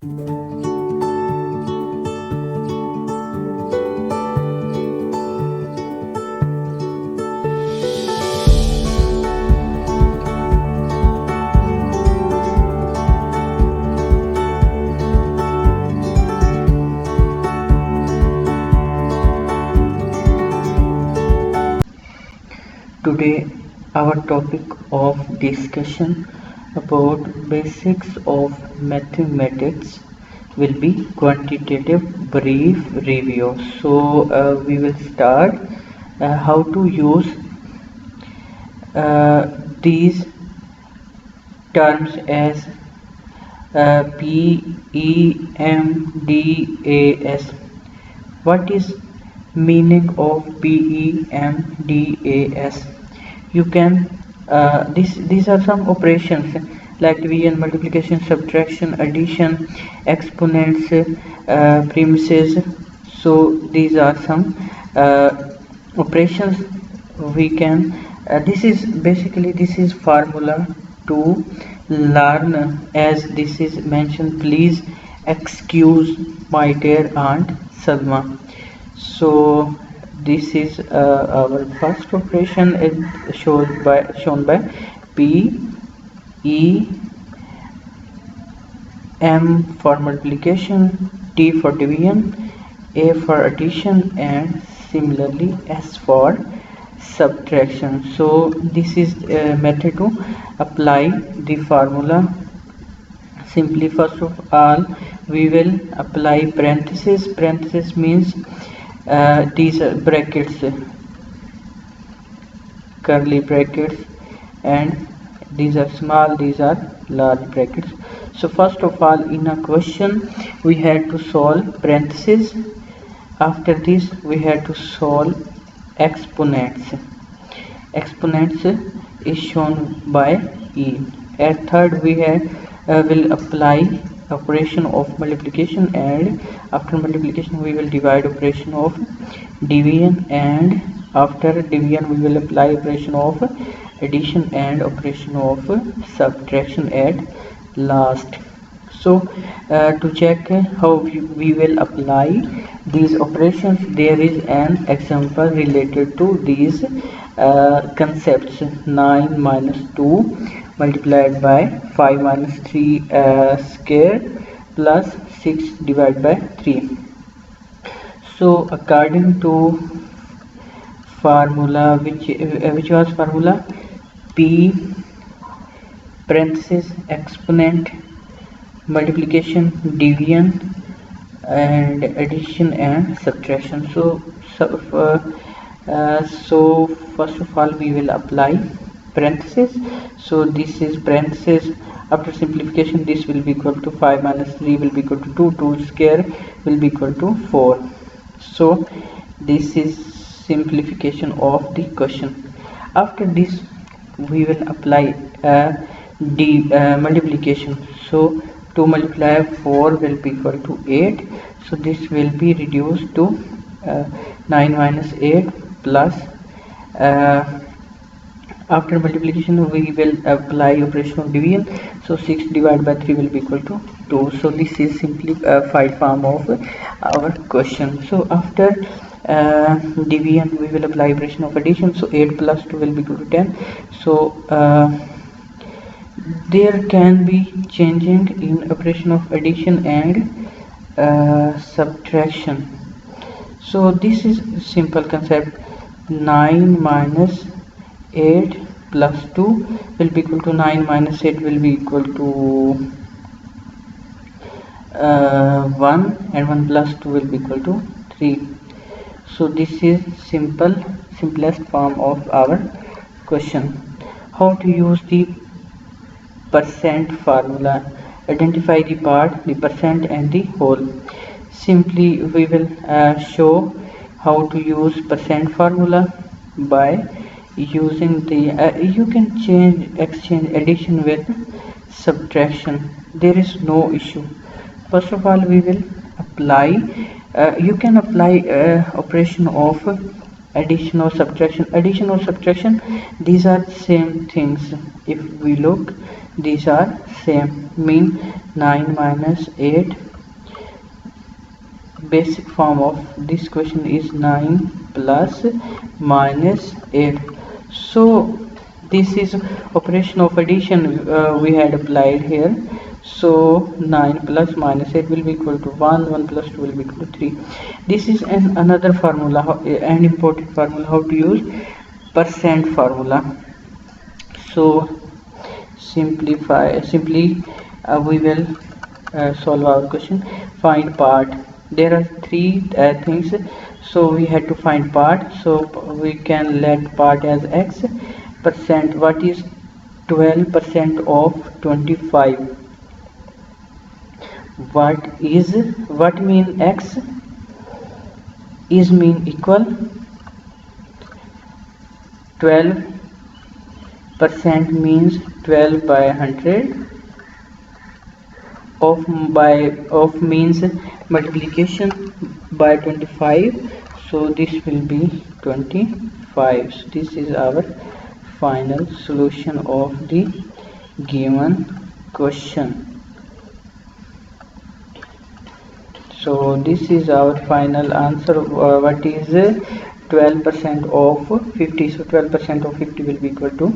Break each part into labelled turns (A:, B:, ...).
A: Today our topic of discussion about basics of mathematics will be quantitative brief review. We will start how to use these terms as PEMDAS. What is meaning of PEMDAS? You can these are some operations like division, multiplication, subtraction, addition, exponents, premises. So these are some operations we can this is basically this is formula to learn. As this is mentioned, please excuse my dear aunt Salma. So this is our first operation is shown by P E M for multiplication, T for division, A for addition, and similarly S for subtraction. So this is a method to apply the formula. Simply, first of all, we will apply parenthesis. Parenthesis means these are brackets, curly brackets, and these are small, these are large brackets. So first of all, in a question we had to solve parenthesis. After this we had to solve exponents. Exponents is shown by E. At third we will apply operation of multiplication, and after multiplication we will divide operation of division, and after division we will apply operation of addition and operation of subtraction at last. So to check how we will apply these operations, there is an example related to these concepts. 9 minus 2 multiplied by 5 minus 3 square plus 6 divided by 3. So according to formula, which was formula P parenthesis exponent, multiplication, division, and addition and subtraction. So first of all we will apply parenthesis. So this is parenthesis. After simplification, this will be equal to 5 minus 3 will be equal to 2. 2 square will be equal to 4. So this is simplification of the question. After this we will apply multiplication. So 2 multiplied 4 will be equal to 8. So this will be reduced to 9 minus 8 plus after multiplication we will apply operation of division. So 6 divided by 3 will be equal to 2. So this is simplified form of our question. So after division we will apply operation of addition. So 8 plus 2 will be equal to 10. So there can be changing in operation of addition and subtraction. So this is simple concept. 9 minus 8 plus 2 will be equal to 9 minus 8 will be equal to 1, and 1 plus 2 will be equal to 3. So this is simplest form of our question. How to use the percent formula? Identify the part, the percent and the whole. Simply we will show how to use percent formula by using the you can exchange addition with subtraction. There is no issue. First of all we will apply you can apply operation of addition or subtraction. Addition or subtraction, these are same things. If we look, these are same, mean 9 minus 8. Basic form of this question is 9 plus minus 8. So this is operation of addition we had applied here. So 9 plus minus 8 will be equal to 1, 1 plus 2 will be equal to 3. This is another formula, an important formula, how to use percent formula. So simply we will solve our question. Find part. There are three things, so we had to find part. So we can let part as x. Percent, what is 12% of 25? What mean x is mean equal 12% means 12 by 100 of means multiplication by 25, so this will be 25. So this is our final solution of the given question. So this is our final answer. What is 12% of 50? So 12% of 50 will be equal to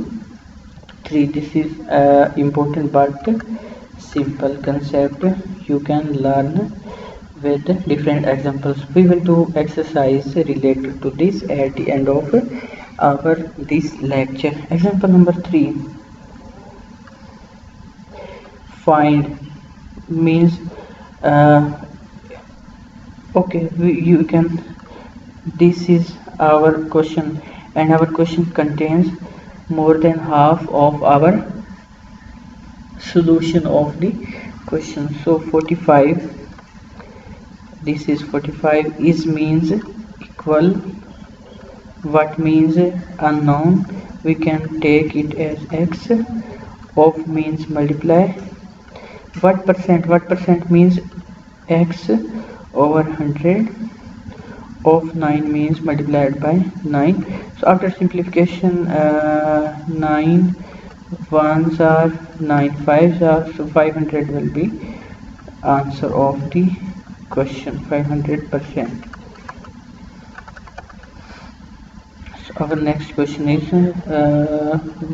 A: 3. This is important but simple concept. You can learn with different examples. We will do exercise related to this at the end of our this lecture. Example number 3. Find means okay, you can, this is our question, and our question contains more than half of our solution of the question. So 45, this is 45 is means equal, what means unknown, we can take it as x, of means multiply, what percent means x over 100, of 9 means multiplied by 9. So after simplification, 9 ones are 9 fives are, so 500 will be answer of the question, 500%. So our next question is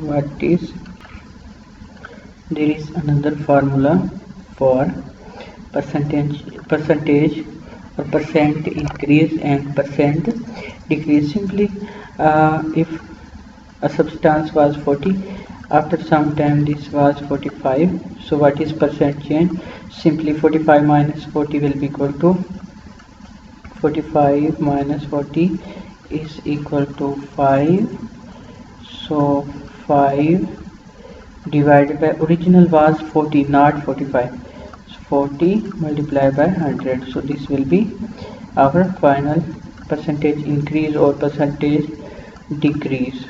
A: what is, there is another formula for percentage or percent increase and percent decrease. Simply if a substance was 40, after some time this was 45, so what is percent change? Simply 45 minus 40 will be equal to 45 minus 40 is equal to 5. So 5 divided by, original was 40 not 45, 40 multiplied by 100, so this will be our final percentage increase or percentage decrease.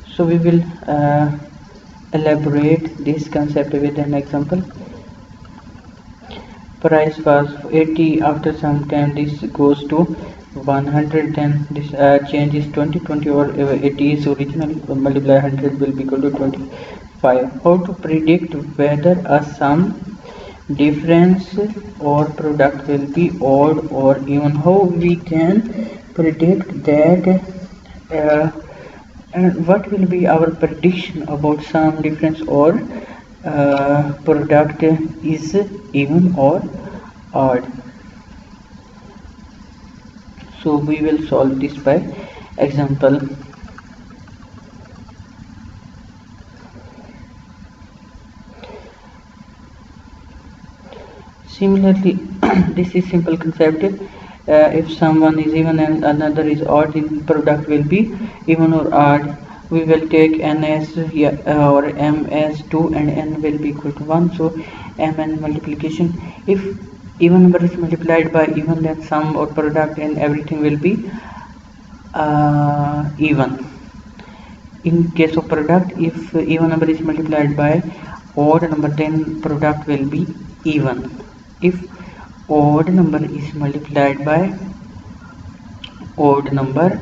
A: So we will elaborate this concept with an example. Price was 80, after some time this goes to 100, then this change is 20 or 80 is original, multiply 100 will be equal to 25. How to predict whether a sum, difference or product will be odd or even? How we can predict that and what will be our prediction about sum, difference or product is even or odd? So we will solve this by example. Similarly, this is simple concept. If someone is even and another is odd, the product will be even or odd. We will take n as or m as 2 and n will be equal to 1. So mn multiplication, if even number is multiplied by even, then sum or product and everything will be even. In case of product, if even number is multiplied by odd number, then product will be even. If odd number is multiplied by odd number,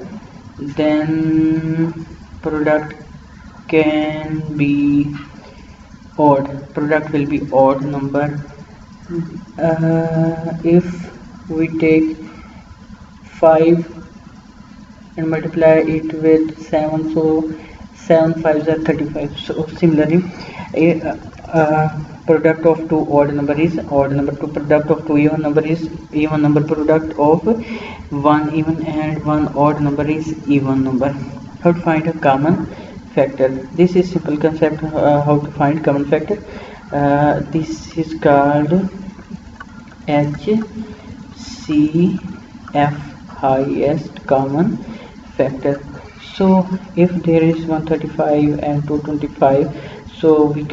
A: then product can be odd, product will be odd number. If we take 5 and multiply it with 7, so 7 5s are 35. So similarly, a product of two odd number is odd number, to product of two even number is even number, product of one even and one odd number is even number. How to find a common factor? This is simple concept. How to find common factor? This is called HCF, highest common factor. So if there is 135 and 225, so we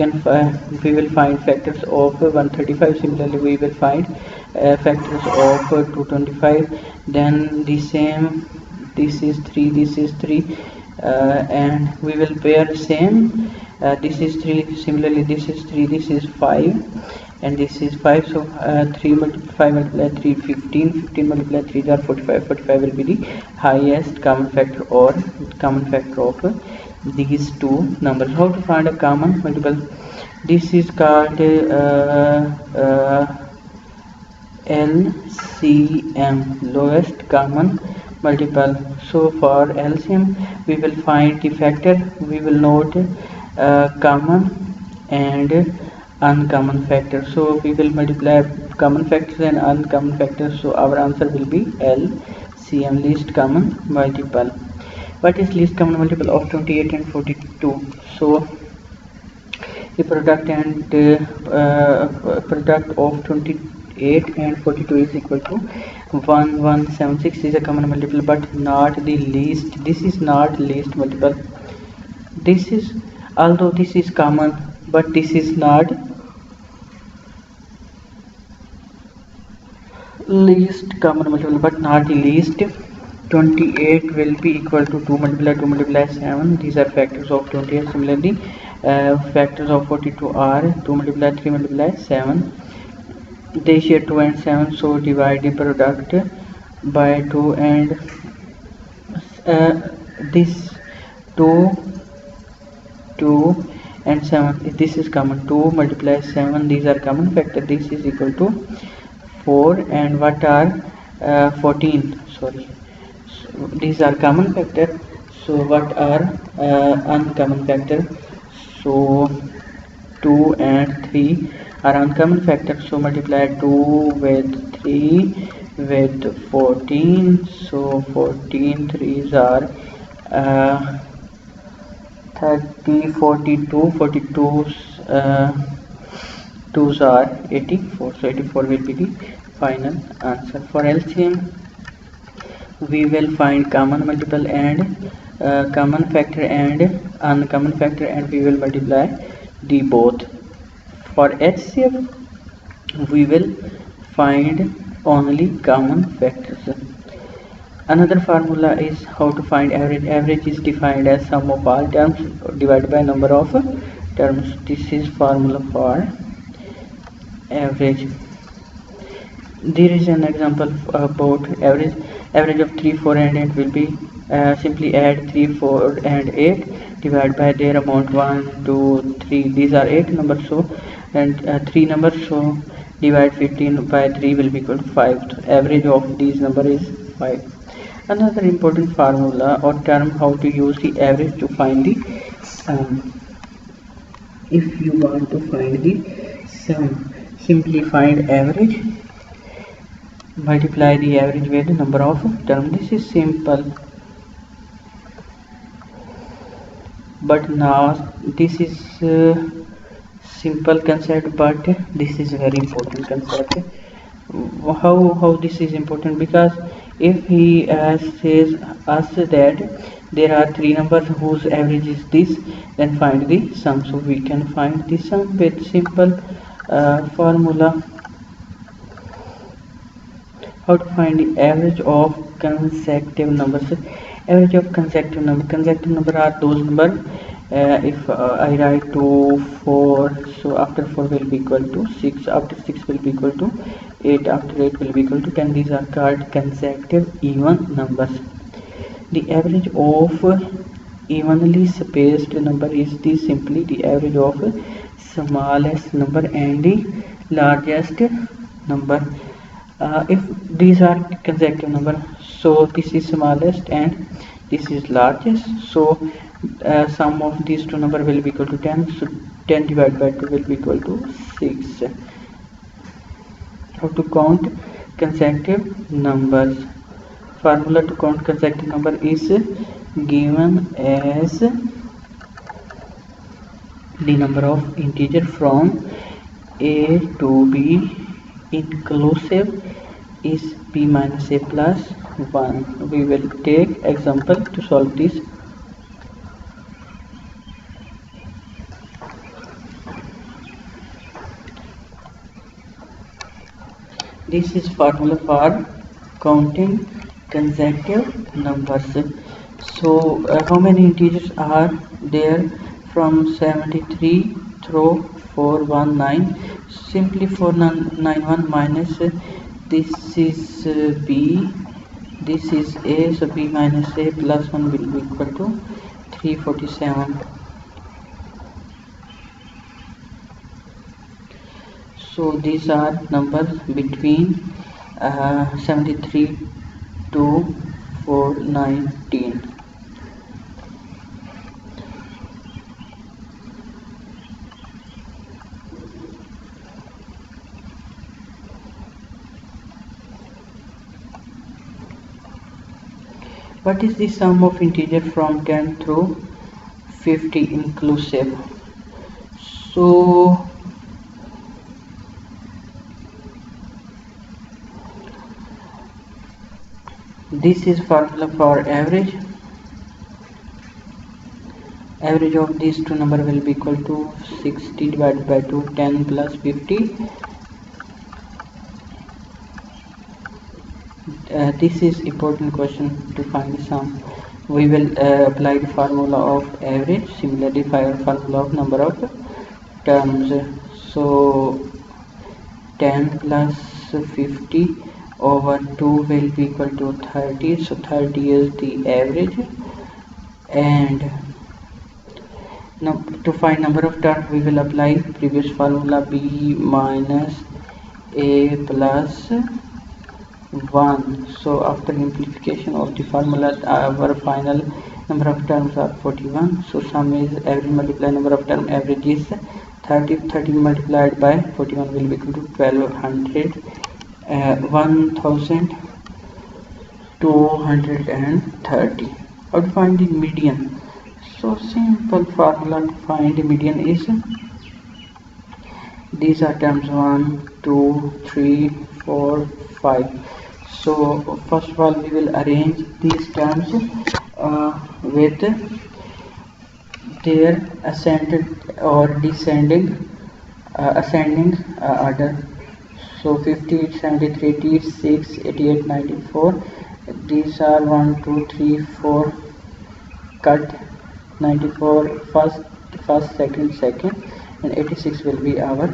A: will find factors of 135. Similarly, we will find factors of 225. Then the same, this is 3, this is 3, and we will pair same. This is 3, similarly this is 3, this is 5, and this is 5. So 3 multiplied 5 multiplied 3 15, 15 multiplied 3 are 45. 45 will be the highest common factor or common factor of these two numbers. How to find a common multiple? This is called LCM, lowest common multiple. So for LCM we will find the factor, we will note common and uncommon factor. So we will multiply common factors and uncommon factors, so our answer will be LCM, least common multiple. What is least common multiple of 28 and 42? So the product of 28 and 42 is equal to 1176 is a common multiple, but not the least. This is not least multiple. This is, although this is common, but this is not least common multiple, but not the least. 28 will be equal to 2 multiply 7. These are factors of 28. Similarly, factors of 42 are 2 multiply 3 multiply 7. They share 2 and 7, so divide the product by 2, and this 2 and 7, this is common. 2 multiply 7, these are common factor. This is equal to 4, and what are 14, sorry, so these are common factor. So what are uncommon factor? So 2 and 3 are uncommon factor, so multiply 2 with 3 with 14, so 14 3s are 30, 42, 42's 2's are 84, so 84 will be the final answer. For LCM we will find common multiple and common factor and uncommon factor, and we will multiply the both. For HCF we will find only common factors. Another formula is how to find average. Average is defined as sum of all terms divided by number of terms. This is formula for average. There is an example about average. Average of 3, 4 and 8 will be simply add 3, 4 and 8, divide by their amount 1, 2, 3. These are 8 numbers, so and 3 numbers, so divide 15 by 3 will be equal to 5. So average of these number is 5. Another important formula or term how to use the average to find the sum. If you want to find the sum, simply find average, multiply the average with the number of terms. This is simple, but now this is simple concept, but this is very important concept. How this is important? Because if he says us that there are 3 numbers whose average is this, then find the sum. So we can find the sum with simple formula. How to find the average of consecutive numbers? Average of consecutive number. Consecutive number are those numbers. If I write 2, 4, so after 4 will be equal to 6, after 6 will be equal to 8, after 8 will be equal to 10. These are called consecutive even numbers. The average of evenly spaced number is simply the average of smallest number and the largest number. If these are consecutive number, so this is smallest and this is largest, so sum of these two number will be equal to 10, so 10 divided by 2 will be equal to 6. How to count consecutive numbers? Formula to count consecutive number is given as the number of integer from a to b inclusive is b minus a plus 1. We will take example to solve this. This is formula for counting consecutive numbers. So how many integers are there from 73 through 419? Simply 491 minus this is b, this is a, so b minus a plus 1 will be equal to 347. So these are numbers between 73 to 419. What is the sum of integer from 10 through 50 inclusive? So this is formula for average. Average of these two number will be equal to 60 divided by 2, 10 plus 50. This is important question to find the sum. We will apply the formula of average, similarly formula of number of terms. So 10 plus 50 over 2 will be equal to 30, so 30 is the average. And now to find number of terms, we will apply previous formula, b minus a plus 1. So after simplification of the formula, our final number of terms are 41. So sum is average multiplied number of term, average is 30. 30 multiplied by 41 will be equal to 1200. 1230. How to find the median? So simple formula to find the median is, these are terms 1, 2, 3, 4, 5. So first of all we will arrange these terms with their ascending or descending ascending order. So 50, 73, 86, 88, 94. These are 1, 2, 3, 4 cut. 94 first, second, and 86 will be our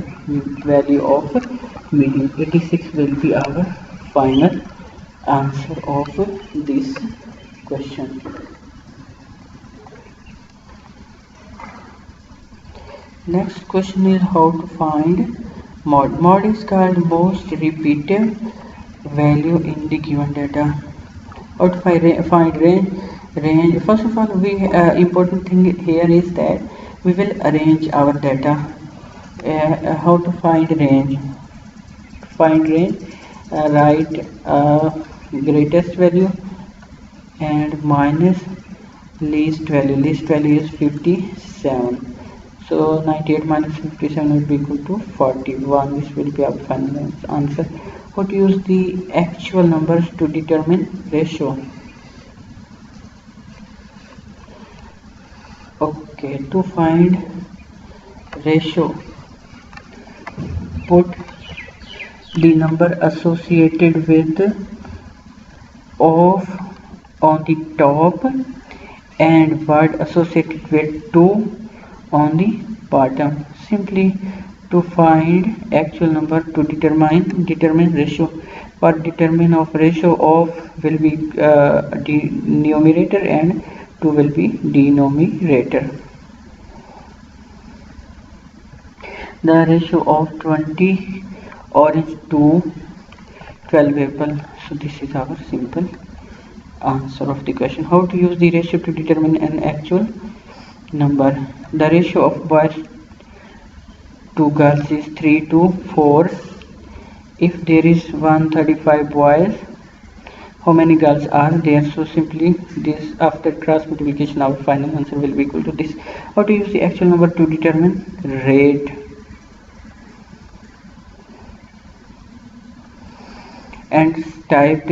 A: value of median. 86 will be our final answer of this question. Next question is how to find mod. Mod is called most repeated value in the given data. How to find range? First of all, important thing here is that we will arrange our data. How to find range? Find range, write greatest value and minus least value. Least value is 57. So 98 minus 57 will be equal to 41. This will be our final answer. How to use the actual numbers to determine ratio? Okay, to find ratio, put the number associated with of on the top and word associated with to on the bottom. Simply to find actual number to determine ratio. For determine of ratio, of will be the numerator and 2 will be denominator. the ratio of 20 orange to 12 apple. So this is our simple answer of the question. How to use the ratio to determine an actual number? The ratio of boys to girls is 3 to 4. If there is 135 boys, how many girls are there? So simply this, after cross multiplication, our final answer will be equal to this. How to use the actual number to determine rate? And typed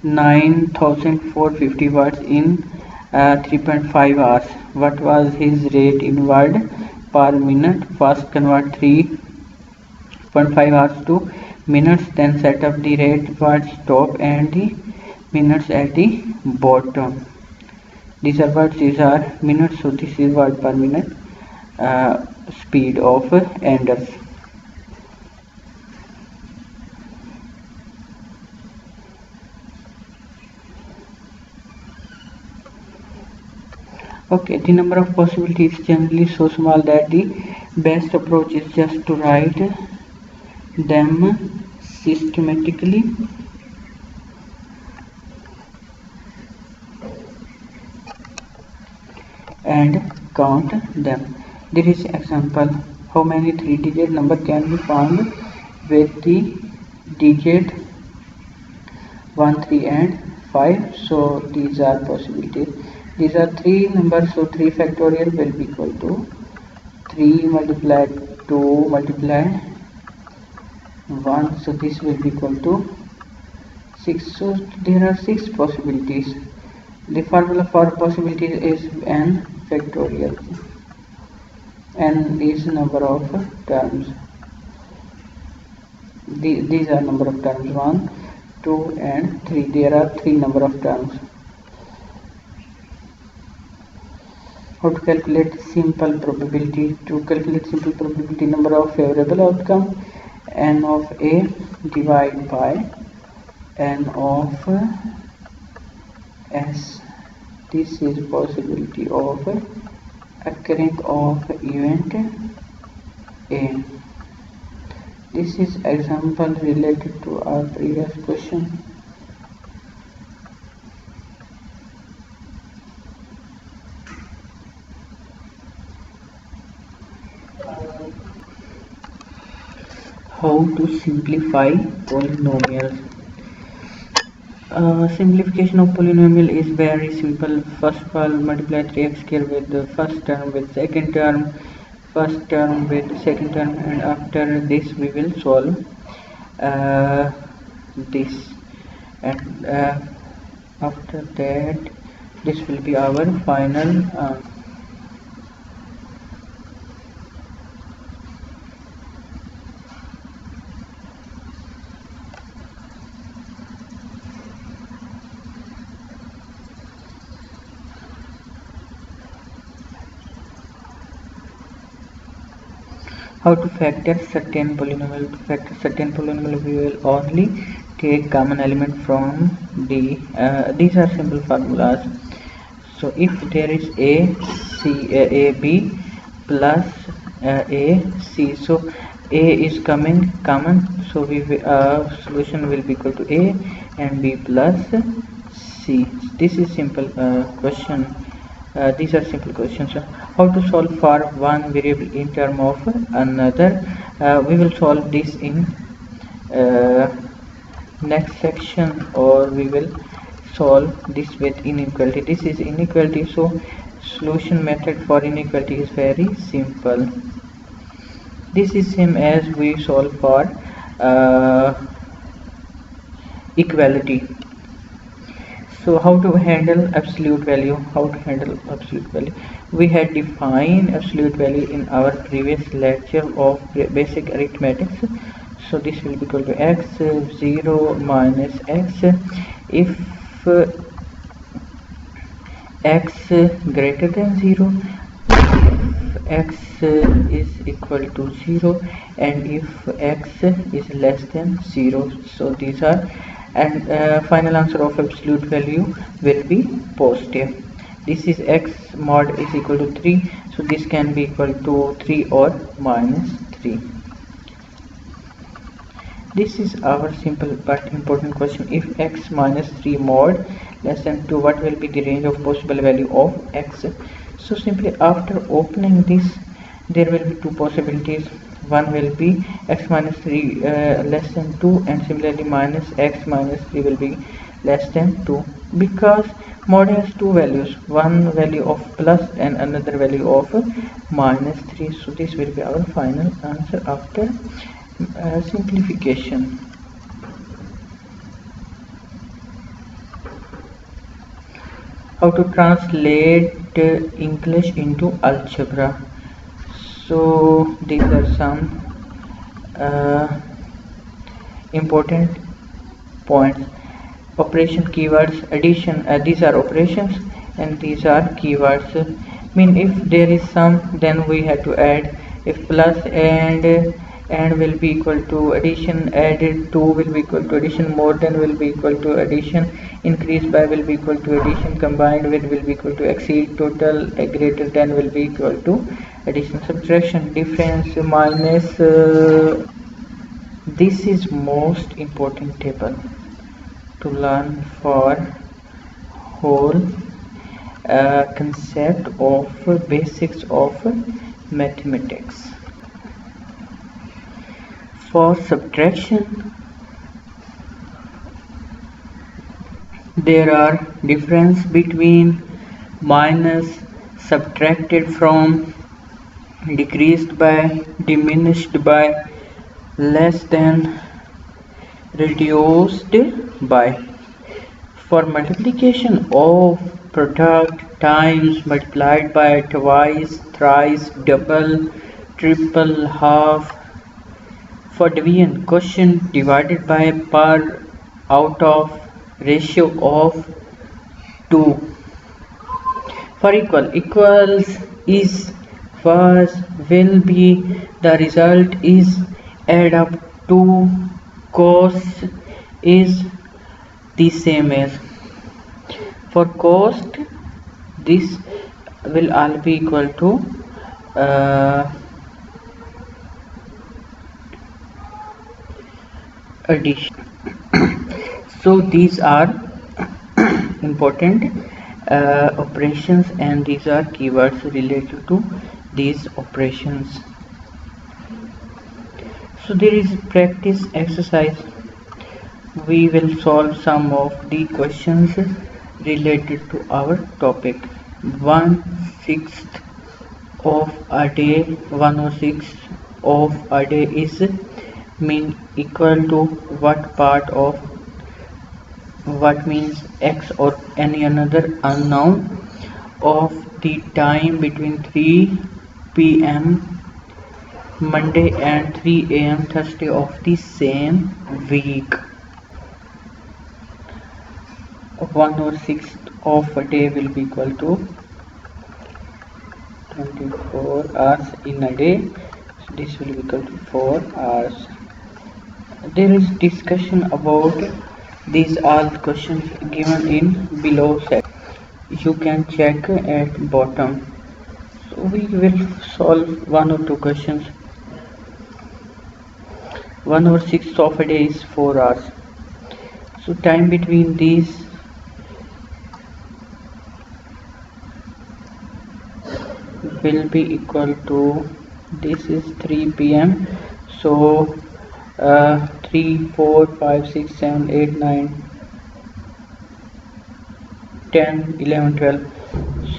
A: 9450 words in 3.5 hours. What was his rate in word per minute? First convert 3.5 hours to minutes, then set up the rate word stop and the minutes at the bottom. These are words, these are minutes, so this is word per minute, speed of enders. Okay, the number of possibilities is generally so small that the best approach is just to write them systematically and count them. There is example, how many 3-digit number can be found with the digit 1, 3 and 5. So these are possibilities. These are 3 numbers, so 3 factorial will be equal to 3 multiplied 2 multiply 1, so this will be equal to 6. So there are 6 possibilities. The formula for possibilities is n factorial. N is number of terms. These are number of terms 1, 2 and 3. There are 3 number of terms. How to calculate simple probability? To calculate simple probability, number of favorable outcome, n of a divided by n of s. This is possibility of occurring of event a. This is example related to our previous question. How to simplify polynomials? Simplification of polynomial is very simple. First of all, multiply 3x square with the first term with second term, first term with second term, and after this we will solve this, and after that this will be our final how to factor certain polynomial. To factor certain polynomial, we will only take common element from the these are simple formulas. So if there is a b plus a c, so a is coming common, so we solution will be equal to a and b plus c. This is simple question. These are simple questions. How to solve for one variable in term of another? We will solve this in next section, or we will solve this with inequality. This is inequality, so solution method for inequality is very simple. This is same as we solve for equality. So how to handle absolute value? How to handle absolute value? We had defined absolute value in our previous lecture of basic arithmetics. So this will be equal to x 0 minus x if x greater than 0, if x is equal to 0, and if x is less than 0. So these are, and final answer of absolute value will be positive. This is x mod is equal to 3, so this can be equal to 3 or minus 3. 3. This is our simple but important question. If x minus 3 mod less than 2, what will be the range of possible value of x? So simply after opening this, there will be two possibilities. One will be x minus 3 less than 2, and similarly minus x minus 3 will be less than 2, because mod has two values, one value of plus and another value of minus 3. So this will be our final answer after simplification. How to translate English into algebra? So these are some important points. Operation, keywords, addition, these are operations and these are keywords. Mean if there is sum, then we have to add. If plus and will be equal to addition, added to will be equal to addition, more than will be equal to addition, increase by will be equal to addition, combined with will be equal to exceed, total greater than will be equal to addition, subtraction, difference, minus. This is most important table to learn for whole concept of basics of mathematics. For subtraction, there are difference between minus, subtracted from, decreased by, diminished by, less than, reduced by. For multiplication of product, times, multiplied by, twice, thrice, double, triple, half. For division, quotient divided by, per, out of, ratio of 2. For equal, equals, is, was, will be, the result is, add up to, cost is the same as. For cost, this will all be equal to addition. So these are important operations and these are keywords related to these operations. So there is practice exercise. We will solve some of the questions related to our topic. 1/6 of a day, 1/6 of a day is mean equal to what part of what means x or any another unknown of the time between 3 p.m. Monday and 3 a.m. Thursday of the same week. 1/6 of a day will be equal to 24 hours in a day. So this will be equal to 4 hours. There is discussion about these all questions given in below section. You can check at bottom. So we will solve one or two questions. 1/6 of a day is 4 hours. So time between these will be equal to, this is 3 p.m. So 3, 4, 5, 6, 7, 8, 9, 10, 11, 12.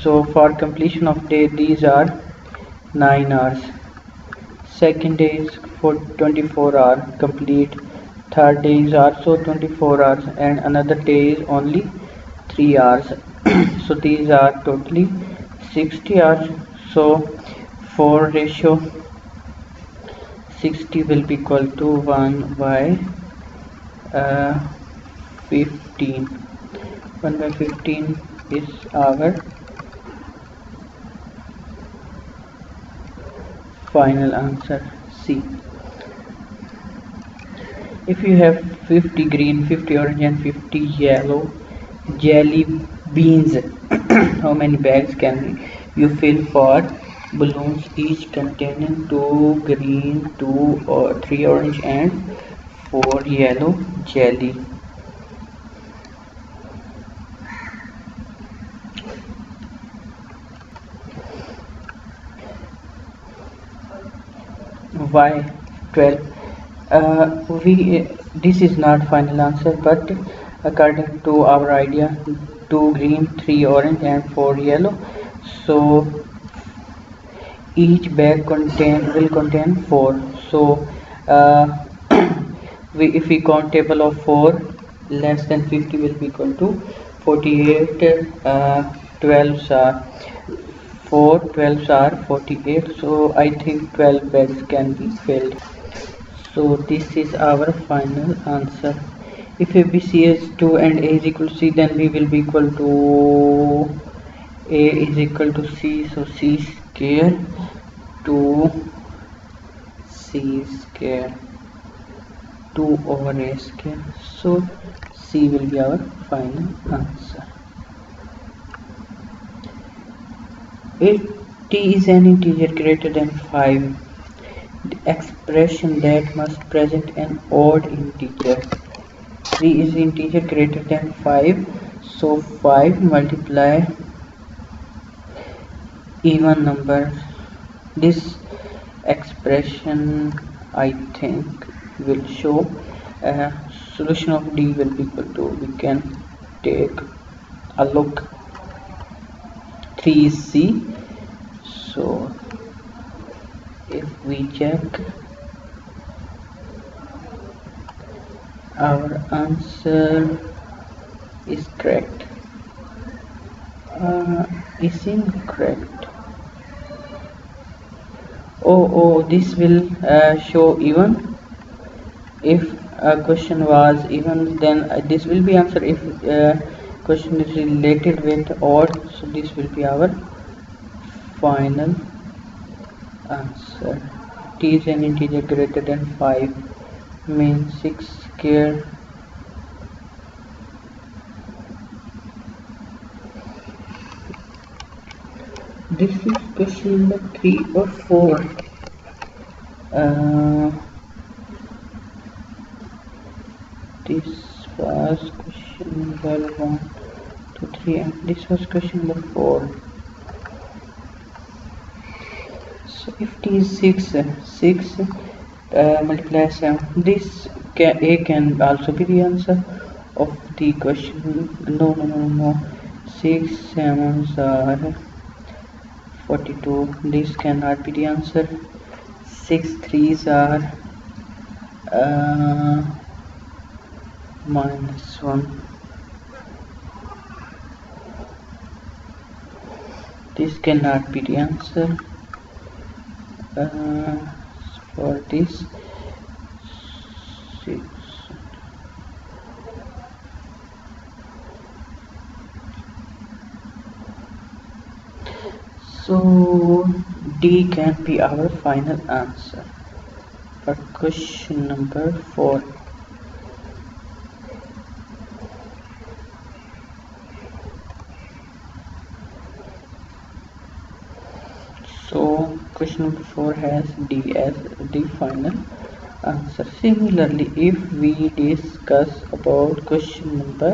A: So for completion of day, these are 9 hours. Second day is for 24 hours complete. Third day is also 24 hours and another day is only 3 hours. So these are totally 60 hours. So 4 ratio 60 will be equal to 1 by 15. 1 by 15 is our final answer, C. If you have 50 green, 50 orange and 50 yellow jelly beans, how many bags can you fill for balloons, each containing 2 green, 2 or 3 orange and 4 yellow jelly. Why 12? We This is not final answer, but according to our idea, 2 green, 3 orange and 4 yellow. So each bag will contain 4. So uh, if we count table of 4, less than 50 will be equal to 48. 12s are 4, 12s are 48. So I think 12 bags can be filled. So this is our final answer. If ABC is 2 and A is equal to C, then B will be equal to A is equal to C. So C square to C square 2 over A square. So C will be our final answer. If T is an integer greater than 5, the expression that must present an odd integer. 3 is integer greater than 5, so 5 multiply even number. This expression I think will show solution of D will be equal to, we can take a look. 3 is C, so if we check, our answer is correct. Is incorrect. Oh, this will show even. If a question was even, then this will be answer. If question is related with odd, so this will be our final answer. T is an integer greater than 5, means 6 square this is question number 3 or 4. This was question number 1, 2, 3 and this was question number 4. So if T is 6 multiply 7, this A can also be the answer of the question. No. 6 7s are 42. This cannot be the answer. 6 3s are -1. This cannot be the answer. For this 6. So D can be our final answer for question number 4. So question number 4 has D as the final answer. Similarly, if we discuss about question number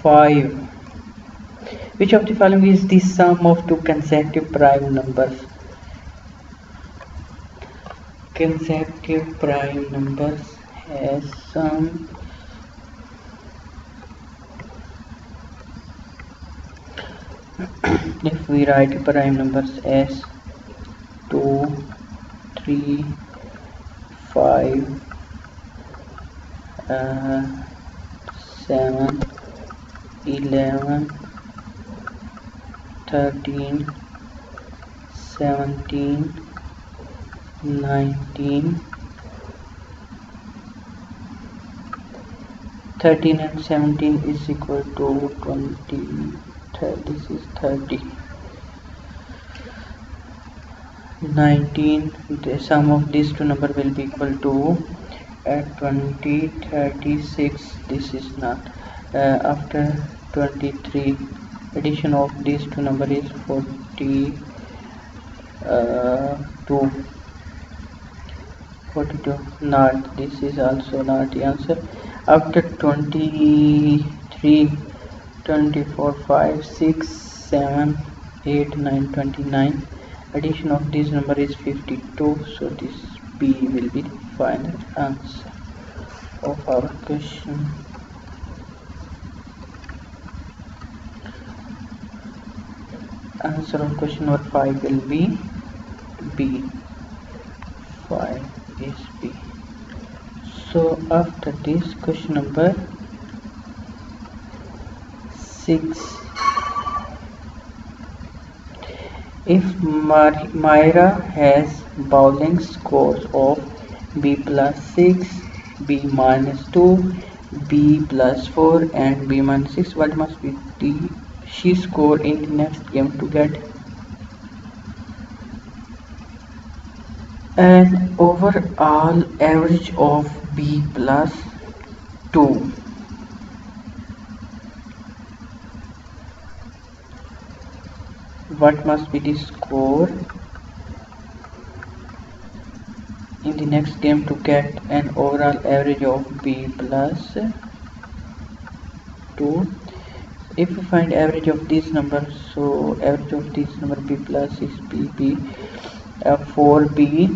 A: 5, which of the following is the sum of two consecutive prime numbers? Consecutive prime numbers has sum if we write prime numbers as 2, 3, 5, 7, 11, 13, 17, 19, 13 and 17 is equal to 20. This is 30. 19, the sum of these two numbers will be equal to 20, 36. This is not. After 23, addition of these two numbers is 40. 2 42 not, this is also not the answer. After 23 24 5 6 7 8 9 29, addition of this number is 52, so this B will be the final answer of our question. Answer of question number 5 will be B. 5 is B. So after this, question number 6. If Myra has bowling scores of B plus 6, B minus 2, B plus 4 and B minus 6, what must be the she score in the next game to get an overall average of B plus 2? What must be the score in the next game to get an overall average of B plus 2? If we find average of these numbers, so average of this number B plus is B 4B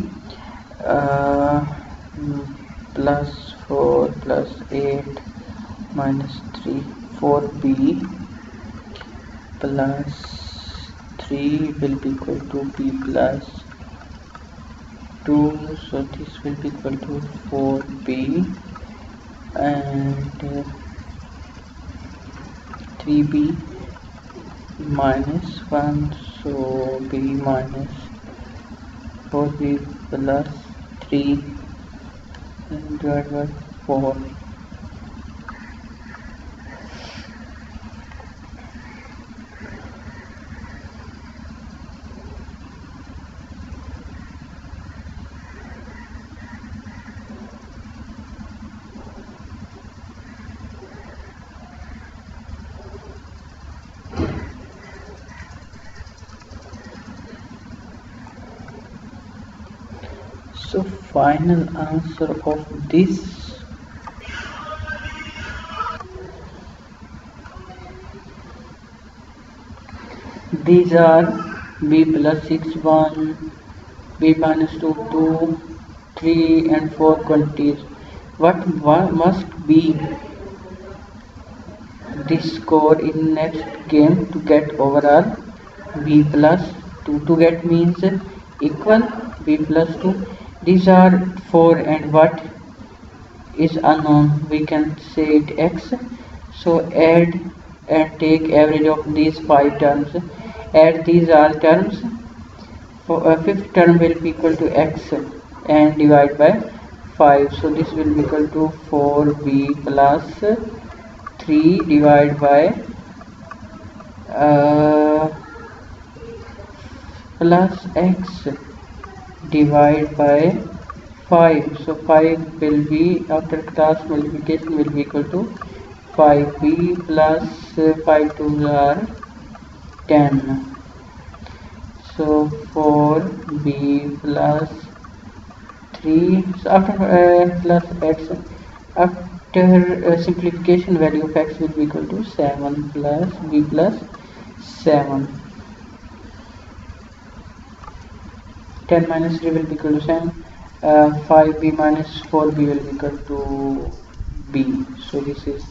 A: plus 4 plus 8 minus 3, 4B plus 3 will be equal to B plus 2, so this will be equal to 4B and 3B minus 1, so B minus 4B plus 3 divided by 4. So final answer of this, these are B plus 6 1, B minus 2 2, 3 and 4 quantities. What must be the score in next game to get overall B plus 2? To get means equal B plus 2. These are 4 and what is unknown, we can say it x. So add and take average of these 5 terms, add these all terms. For fifth term will be equal to x and divide by 5, so this will be equal to 4b plus 3 divided by plus x divided by 5, so 5 will be, after cross multiplication, will be equal to 5b plus 5 2 are 10, so 4b plus 3, so after plus x, after simplification, value of x will be equal to 7 plus b plus 7, 10 minus 3 will be equal to 7, 5b minus 4b will be equal to b, so this is